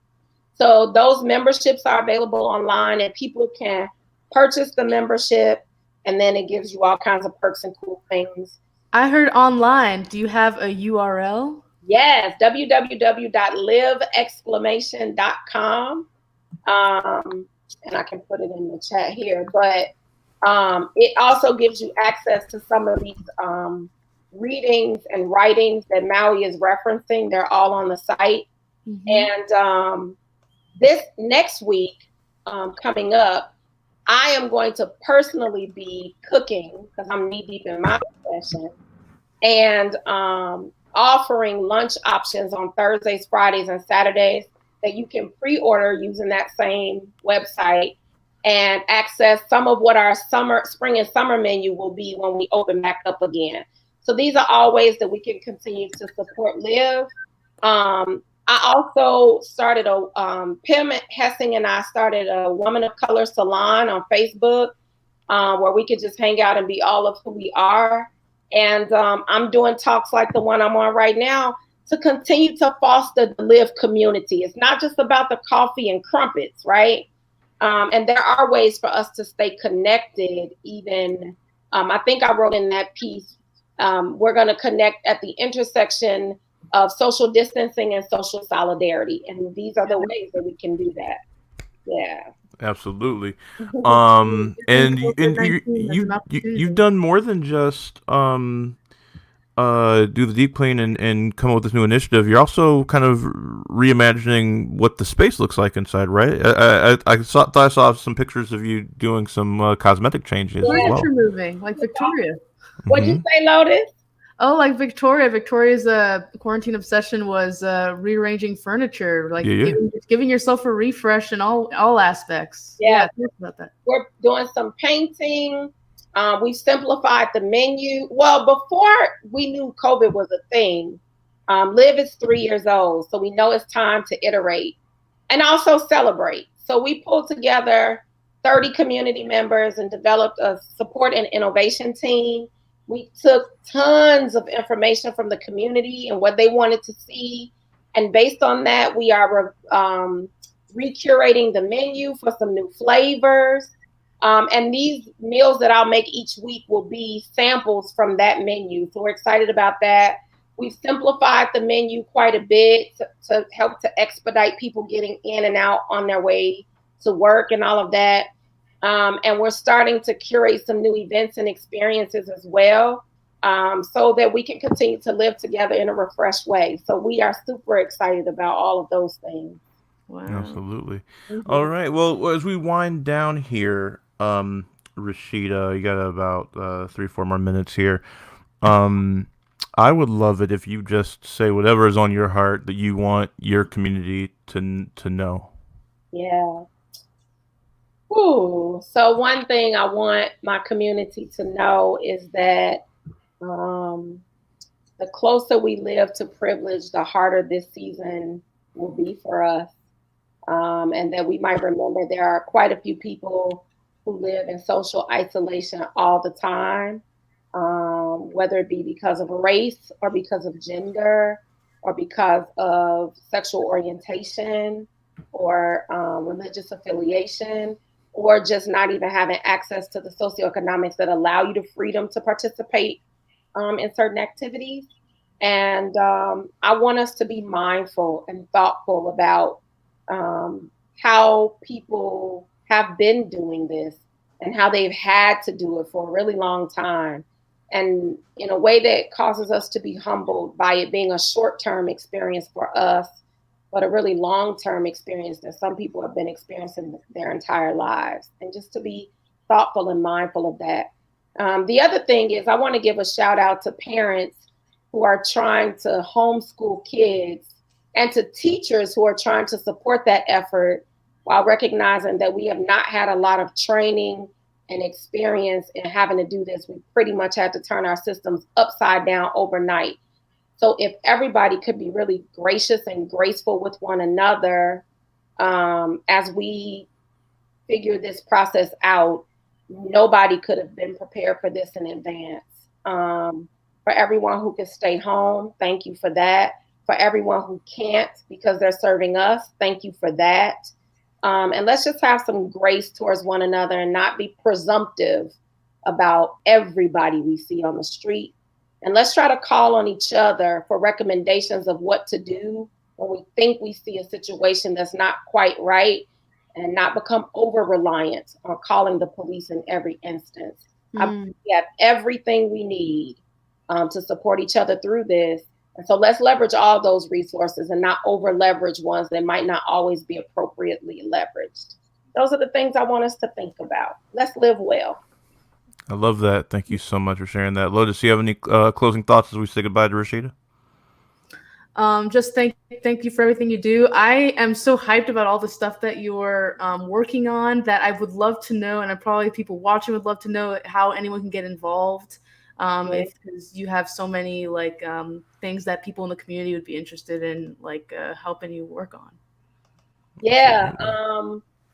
So those memberships are available online and people can purchase the membership, and then it gives you all kinds of perks and cool things. I heard online. Do you have a URL? Yes, www.live!! And I can put it in the chat here, but it also gives you access to some of these readings and writings that Maui is referencing. They're all on the site. And this next week coming up, I am going to personally be cooking, because I'm knee deep in my profession, and offering lunch options on Thursdays, Fridays, and Saturdays that you can pre-order using that same website and access some of what our spring and summer menu will be when we open back up again. So these are all ways that we can continue to support Live. I also started Pim Hessing and I started a Woman of Color salon on Facebook, where we could just hang out and be all of who we are. And I'm doing talks like the one I'm on right now to continue to foster the Live community. It's not just about the coffee and crumpets, right? And there are ways for us to stay connected. Even I think I wrote in that piece, we're going to connect at the intersection of social distancing and social solidarity. And these are the ways that we can do that. Yeah. Absolutely. And you've done more than just do the deep clean and come up with this new initiative. You're also kind of reimagining what the space looks like inside, right? Thought I saw some pictures of you doing some cosmetic changes as well. Furniture moving, like Victoria. What'd you say, Lotus? Oh, like Victoria. Victoria's quarantine obsession was rearranging furniture, like giving yourself a refresh in all aspects. Yeah, talk about that. We're doing some painting. We've simplified the menu. Well, before we knew COVID was a thing, Liv is 3 years old, so we know it's time to iterate and also celebrate. So we pulled together 30 community members and developed a support and innovation team. We took tons of information from the community and what they wanted to see. And based on that, we are recurating the menu for some new flavors. And these meals that I'll make each week will be samples from that menu. So we're excited about that. We've simplified the menu quite a bit to help to expedite people getting in and out on their way to work and all of that. And we're starting to curate some new events and experiences as well, so that we can continue to live together in a refreshed way. So we are super excited about all of those things. Wow. Absolutely. Mm-hmm. All right. Well, as we wind down here, Reesheda, you got about 3-4 more minutes here. I would love it if you just say whatever is on your heart that you want your community to know. Yeah. Ooh, so one thing I want my community to know is that the closer we live to privilege, the harder this season will be for us. And that we might remember there are quite a few people who live in social isolation all the time, whether it be because of race or because of gender or because of sexual orientation or religious affiliation, or just not even having access to the socioeconomics that allow you the freedom to participate in certain activities. And I want us to be mindful and thoughtful about how people have been doing this and how they've had to do it for a really long time. And in a way that causes us to be humbled by it being a short-term experience for us, but a really long-term experience that some people have been experiencing their entire lives, and just to be thoughtful and mindful of that. The other thing is I want to give a shout out to parents who are trying to homeschool kids and to teachers who are trying to support that effort while recognizing that we have not had a lot of training and experience in having to do this. We pretty much had to turn our systems upside down overnight. So if everybody could be really gracious and graceful with one another as we figure this process out, nobody could have been prepared for this in advance. For everyone who can stay home, thank you for that. For everyone who can't because they're serving us, thank you for that. And let's just have some grace towards one another and not be presumptive about everybody we see on the street. And let's try to call on each other for recommendations of what to do when we think we see a situation that's not quite right, and not become over-reliant on calling the police in every instance. We have everything we need to support each other through this. And so let's leverage all those resources and not over-leverage ones that might not always be appropriately leveraged. Those are the things I want us to think about. Let's live well. I love that. Thank you so much for sharing that. Lotus, do you have any closing thoughts as we say goodbye to Reesheda? Just thank you for everything you do. I am so hyped about all the stuff that you're working on that I would love to know, and probably people watching would love to know how anyone can get involved. because you have so many like things that people in the community would be interested in, like helping you work on. Yeah,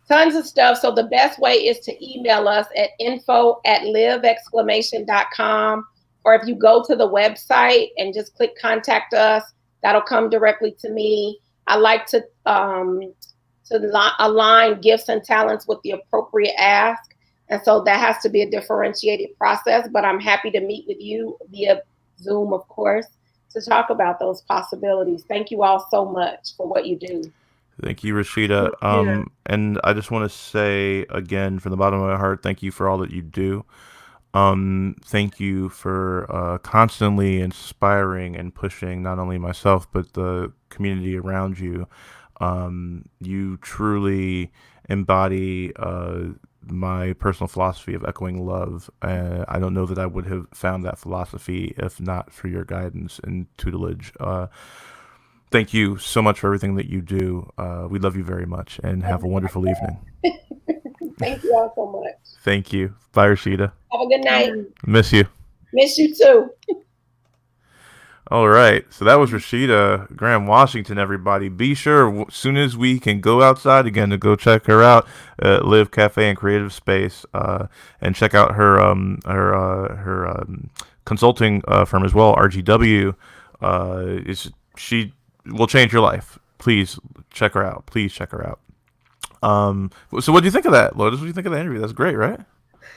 tons of stuff. So the best way is to email us at info@live!.com, or if you go to the website and just click contact us, that'll come directly to me. I like to align gifts and talents with the appropriate ask. And so that has to be a differentiated process, but I'm happy to meet with you via Zoom, of course, to talk about those possibilities. Thank you all so much for what you do. Thank you, Reesheda. And I just want to say again, from the bottom of my heart, thank you for all that you do. Thank you for constantly inspiring and pushing not only myself, but the community around you. You truly embody my personal philosophy of echoing love. I don't know that I would have found that philosophy if not for your guidance and tutelage. Thank you so much for everything that you do. We love you very much, and have a wonderful evening. Thank you all so much. Thank you. Bye, Reesheda. Have a good night. Miss you. Miss you too. All right. So that was Reesheda Graham-Washington, everybody. Be sure, as soon as we can go outside again, to go check her out at Live Cafe and Creative Space, and check out her consulting firm as well, RGW. She will change your life. Please check her out. So what do you think of that, Lotus? What do you think of the interview? That's great, right?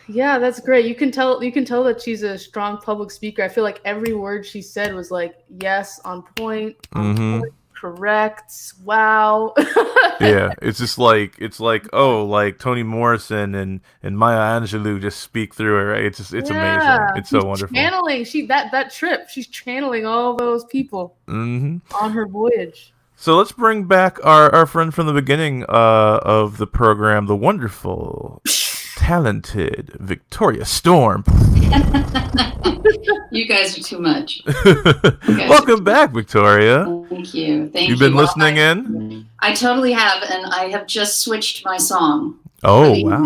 Yeah, that's great. You can tell that she's a strong public speaker. I feel like every word she said was like, yes, on point, correct. Wow. Yeah, it's just like like Toni Morrison and Maya Angelou just speak through it, right? It's amazing. It's so wonderful. That trip, she's channeling all those people on her voyage. So let's bring back our friend from the beginning of the program, the wonderful, talented Victoria Storm. You guys are too much. Welcome back, Victoria. Thank you. You've been listening in? I totally have, and I have just switched my song. Oh, wow.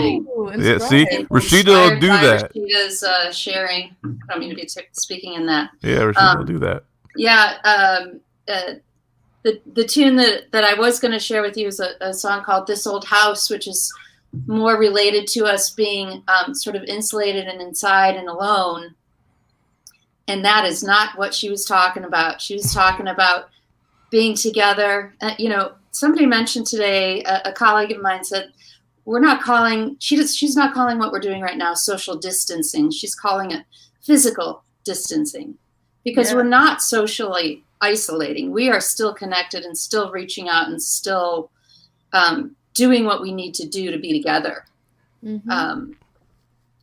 Yeah, see, Reesheda will do that. Reesheda's sharing. I don't mean to be speaking in that. Yeah, Reesheda will do that. Yeah, the tune that I was going to share with you is a song called This Old House, which is more related to us being sort of insulated and inside and alone. And that is not what she was talking about. She was talking about being together. Somebody mentioned today, a colleague of mine said, she's not calling what we're doing right now social distancing. She's calling it physical distancing, because we're not socially isolating. We are still connected and still reaching out and still doing what we need to do to be together.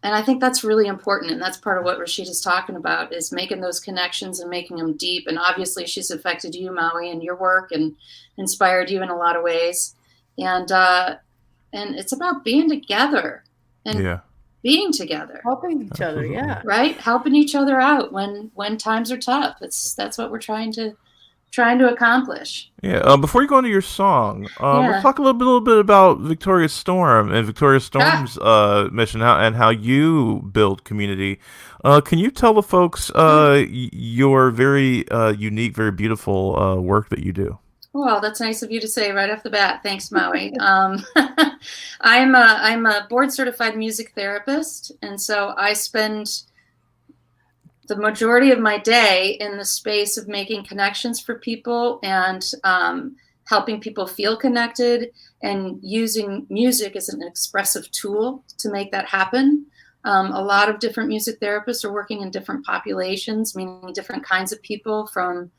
And I think that's really important. And that's part of what Reesheda's talking about, is making those connections and making them deep. And obviously she's affected you, Maui, in your work and inspired you in a lot of ways. And it's about being together and being together. Helping each other, yeah. Right? Helping each other out when times are tough. That's what we're trying to accomplish. Yeah. Before you go into your song, we'll talk a little bit about Victoria Storm and Victoria Storm's mission, how you build community. Can you tell the folks your very unique, very beautiful work that you do? Well, that's nice of you to say right off the bat. Thanks, Maui. I'm a board certified music therapist, and so I spend the majority of my day in the space of making connections for people and helping people feel connected and using music as an expressive tool to make that happen. A lot of different music therapists are working in different populations, meaning different kinds of people, from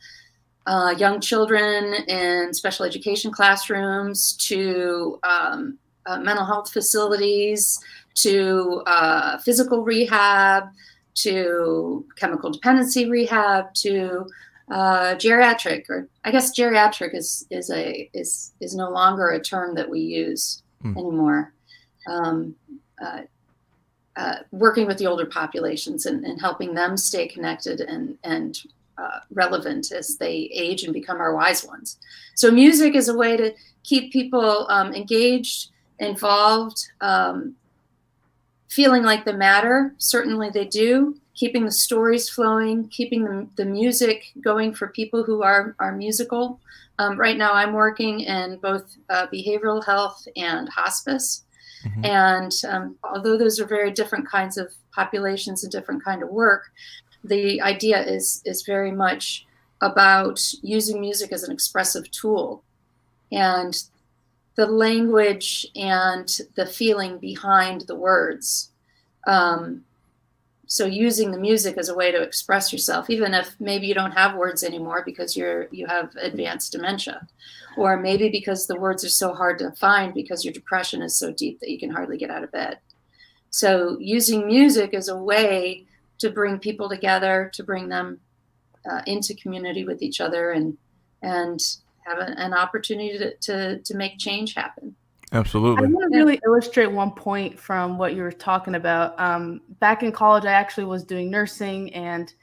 young children in special education classrooms to mental health facilities to physical rehab to chemical dependency rehab to geriatric, or I guess geriatric is no longer a term that we use anymore. Working with the older populations and helping them stay connected and relevant as they age and become our wise ones. So music is a way to keep people engaged, involved, feeling like they matter. Certainly they do. Keeping the stories flowing, keeping the music going for people who are musical. Right now I'm working in both behavioral health and hospice. Mm-hmm. And although those are very different kinds of populations and different kind of work, the idea is very much about using music as an expressive tool, and the language and the feeling behind the words. So using the music as a way to express yourself, even if maybe you don't have words anymore because you have advanced dementia, or maybe because the words are so hard to find because your depression is so deep that you can hardly get out of bed. So using music as a way to bring people together, to bring them into community with each other, and have an opportunity to make change happen. Absolutely. I want to really illustrate one point from what you were talking about. Back in college, I actually was doing nursing, and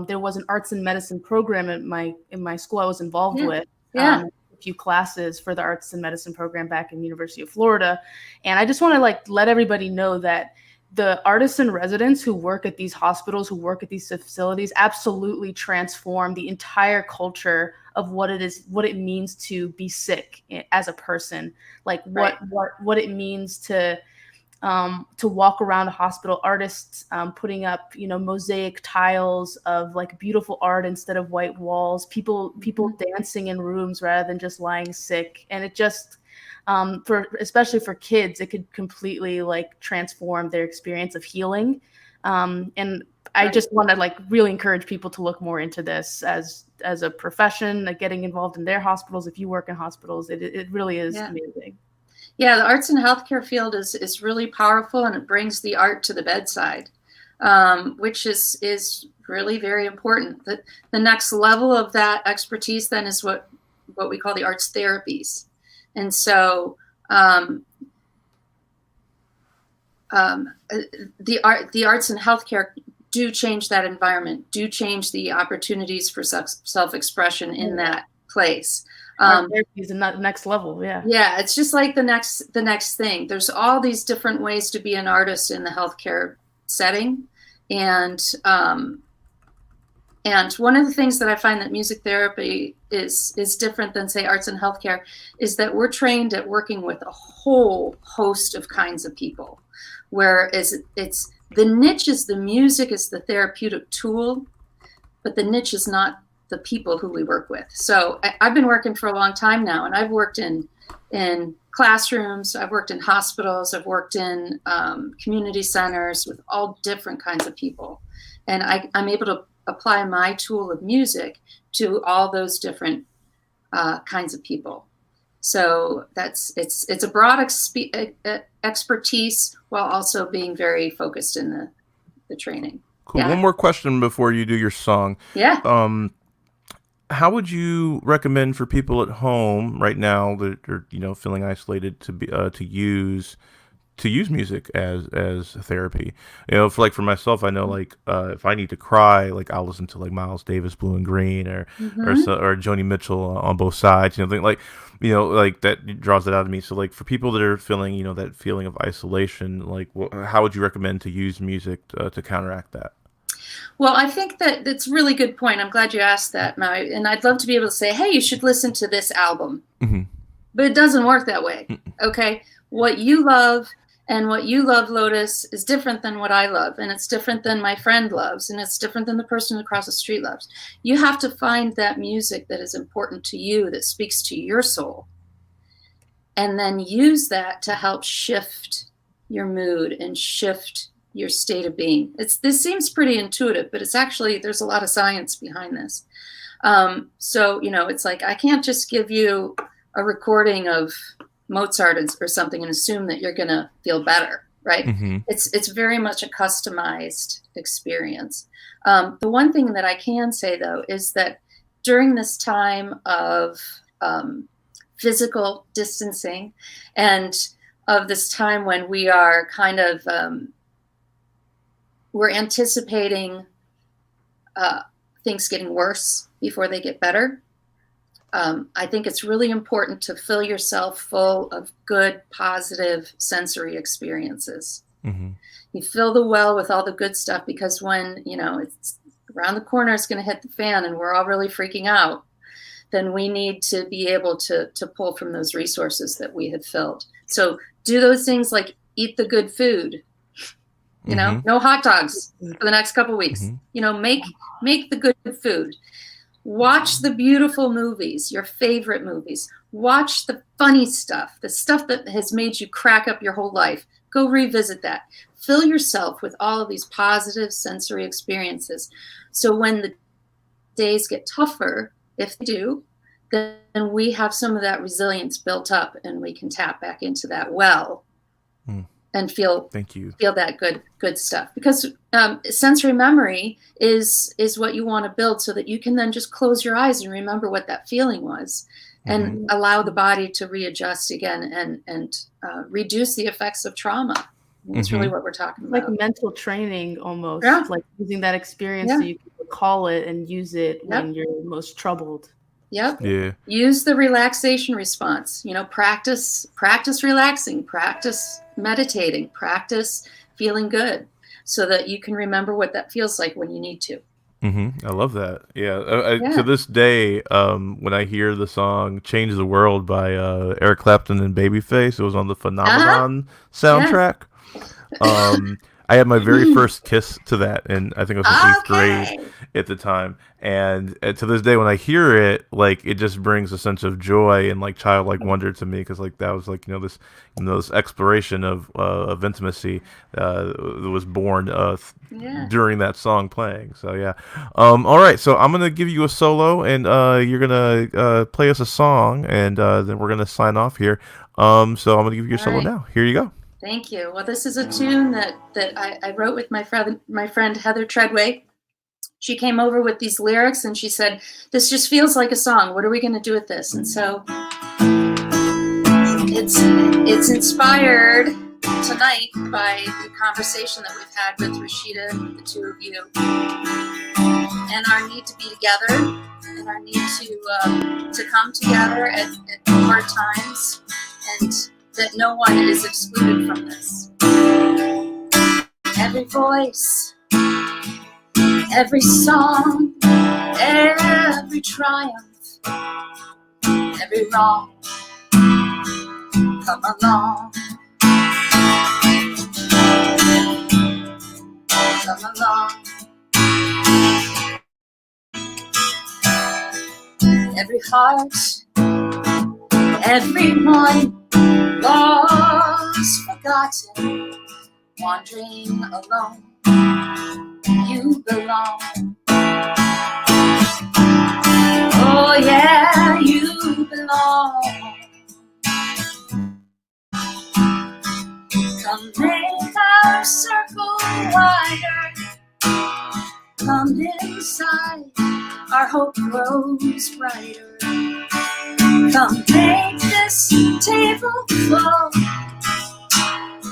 there was an arts and medicine program in my school I was involved with. A few classes for the arts and medicine program back in University of Florida. And I just want to let everybody know that the artists and residents who work at these hospitals, who work at these facilities, absolutely transform the entire culture of what it means to be sick as a person, what it means to walk around a hospital. Artists putting up mosaic tiles of beautiful art instead of white walls, people dancing in rooms rather than just lying sick, and it just especially for kids, it could completely transform their experience of healing. And I just want to really encourage people to look more into this as a profession, getting involved in their hospitals. If you work in hospitals, it really is amazing. Yeah, the arts and healthcare field is really powerful, and it brings the art to the bedside, which is really very important. The next level of that expertise then is what we call the arts therapies. And so the arts and healthcare do change that environment, do change the opportunities for self-expression in that place. Therapy is the next level. Yeah, it's just like the next thing. There's all these different ways to be an artist in the healthcare setting, and one of the things that I find that music therapy is different than, say, arts and healthcare is that we're trained at working with a whole host of kinds of people, whereas it's the niche is the music is the therapeutic tool, but the niche is not the people who we work with. So I've been working for a long time now, and I've worked in classrooms, I've worked in hospitals, I've worked in community centers with all different kinds of people, and I'm able to apply my tool of music to all those different kinds of people. So it's a broad expertise while also being very focused in the training. Cool. Yeah. One more question before you do your song. Yeah. How would you recommend for people at home right now that are feeling isolated to use music as therapy? For myself, I know if I need to cry, I'll listen to Miles Davis, Blue and Green, or Joni Mitchell on Both Sides. That draws it out of me. So for people that are feeling that feeling of isolation, how would you recommend to use music to counteract that? Well, I think that that's a really good point. I'm glad you asked that, Maui. And I'd love to be able to say, hey, you should listen to this album. Mm-hmm. But it doesn't work that way. Okay? What you love and what you love, Lotus, is different than what I love. And it's different than my friend loves. And it's different than the person across the street loves. You have to find that music that is important to you, that speaks to your soul. And then use that to help shift your mood and shift your state of being. This seems pretty intuitive, but it's actually, there's a lot of science behind this. So, it's I can't just give you a recording of Mozart or something and assume that you're going to feel better, right? Mm-hmm. It's very much a customized experience. The one thing that I can say, though, is that during this time of physical distancing and of this time when we are kind of we're anticipating things getting worse before they get better. I think it's really important to fill yourself full of good, positive sensory experiences. Mm-hmm. You fill the well with all the good stuff, because when, it's around the corner, it's going to hit the fan and we're all really freaking out, then we need to be able to pull from those resources that we have filled. So do those things like eat the good food, Mm-hmm. no hot dogs for the next couple of weeks, Mm-hmm. make the good food. Watch the beautiful movies, your favorite movies. Watch the funny stuff, the stuff that has made you crack up your whole life. Go revisit that. Fill yourself with all of these positive sensory experiences. So when the days get tougher, if they do, then we have some of that resilience built up and we can tap back into that well and feel that good stuff. Because sensory memory is what you want to build, so that you can then just close your eyes and remember what that feeling was, and allow the body to readjust again and reduce the effects of trauma. And that's really what we're talking about. Like mental training almost, Yeah. like using that experience so you can recall it and use it when you're most troubled. Yep. Yeah. Use the relaxation response. Practice relaxing, practice meditating, practice feeling good, so that you can remember what that feels like when you need to. Mm-hmm. I love that. Yeah. To this day, when I hear the song "Change the World" by Eric Clapton and Babyface, it was on the Phenomenon soundtrack. I had my very first kiss to that, and I think it was in 8th grade at the time. And to this day, when I hear it, like, it just brings a sense of joy and like childlike wonder to me, because like that was like this exploration of intimacy that was born during that song playing. So yeah, all right. So I'm gonna give you a solo, and you're gonna play us a song, and then we're gonna sign off here. So I'm gonna give you your solo now. Here you go. Thank you. Well, this is a tune that I wrote with my friend Heather Treadway. She came over with these lyrics and she said, "This just feels like a song. What are we going to do with this?" And so it's inspired tonight by the conversation that we've had with Reesheda, the two of you, and our need to be together, and our need to come together at hard times, and that no one is excluded from this. Every voice, every song, every triumph, every wrong, come along. Come along. Every heart, everyone, lost, forgotten, wandering alone, you belong. Oh yeah, you belong. Come make our circle wider. Come inside, our hope grows brighter. Come make this table full.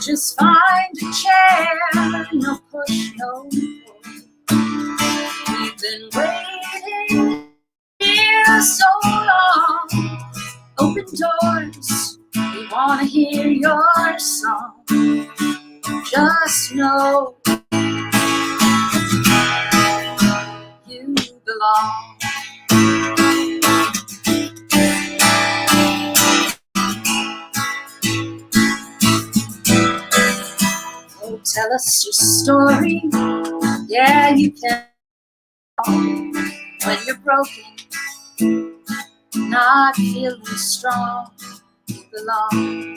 Just find a chair, no push, no pull. We've been waiting here so long. Open doors, we want to hear your song. Just know you belong. Oh, tell us your story. Yeah, you can. When you're broken, not feeling strong, you belong.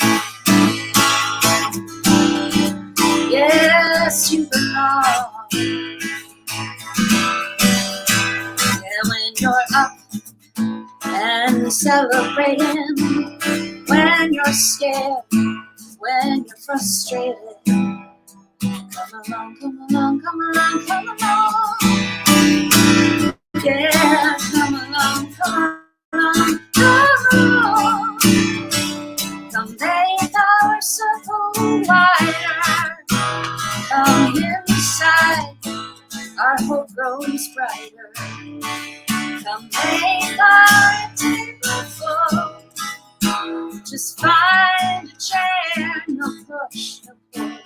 Yes, you belong. Yeah, when you're up and celebrating, when you're scared, when you're frustrated, come along, come along, come along, come along. Yeah, come along, come along, come along. Come make our circle wider. Come inside, our hope grows brighter. Come make our table full. Just find a chair, no push, no pull.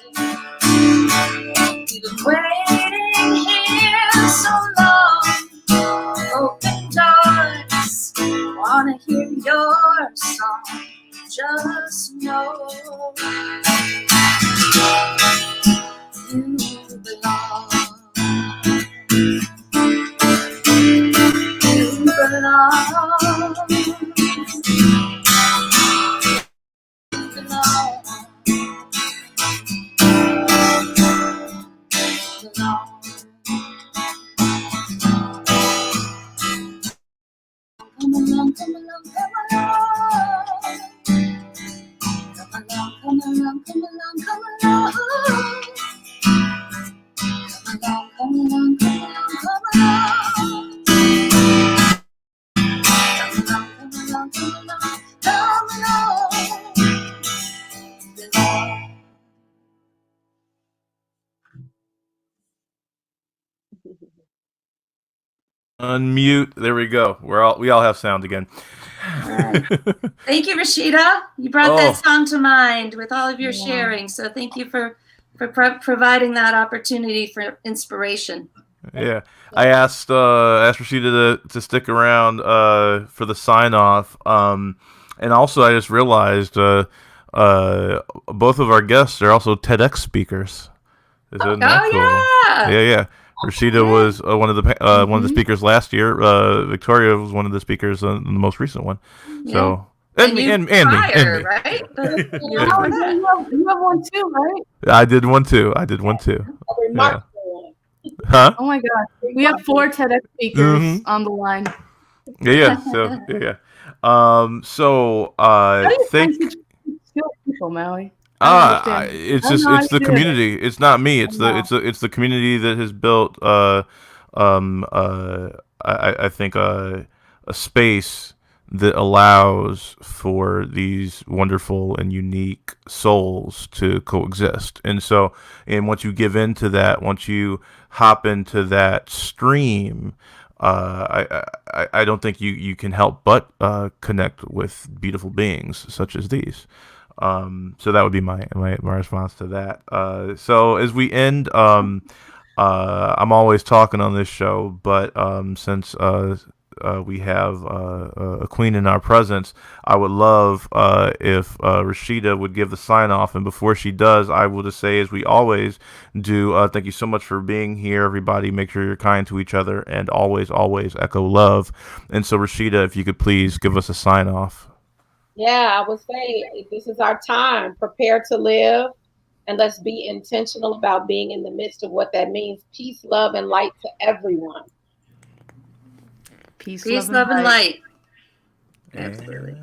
Unmute. There we go. We all have sound again. Right. Thank you, Reesheda. You brought that song to mind with all of your sharing. So thank you for providing that opportunity for inspiration. Yeah, I asked Reesheda to stick around for the sign off, and also I just realized both of our guests are also TEDx speakers. Isn't that cool? Yeah. Reesheda was one of the speakers last year. Victoria was one of the speakers in the most recent one. So and me, right? You have one too, right? I did one too. Yeah. Huh? Oh my God, we have 4 TEDx speakers on the line. Yeah. So yeah. Thank. People, Maui. It's the community. It's not me. It's the community that has built I think a space that allows for these wonderful and unique souls to coexist. And once you give into that, once you hop into that stream, I don't think you can help but connect with beautiful beings such as these. So that would be my response to that. So as we end, I'm always talking on this show, but since we have a queen in our presence, I would love if Reesheda would give the sign off. And before she does, I will just say, as we always do, thank you so much for being here, everybody. Make sure you're kind to each other, and always echo love. And so, Reesheda, if you could please give us a sign off. Yeah, I would say this is our time. Prepare to live, and let's be intentional about being in the midst of what that means. Peace, love, and light to everyone. Peace, love, and light. Absolutely.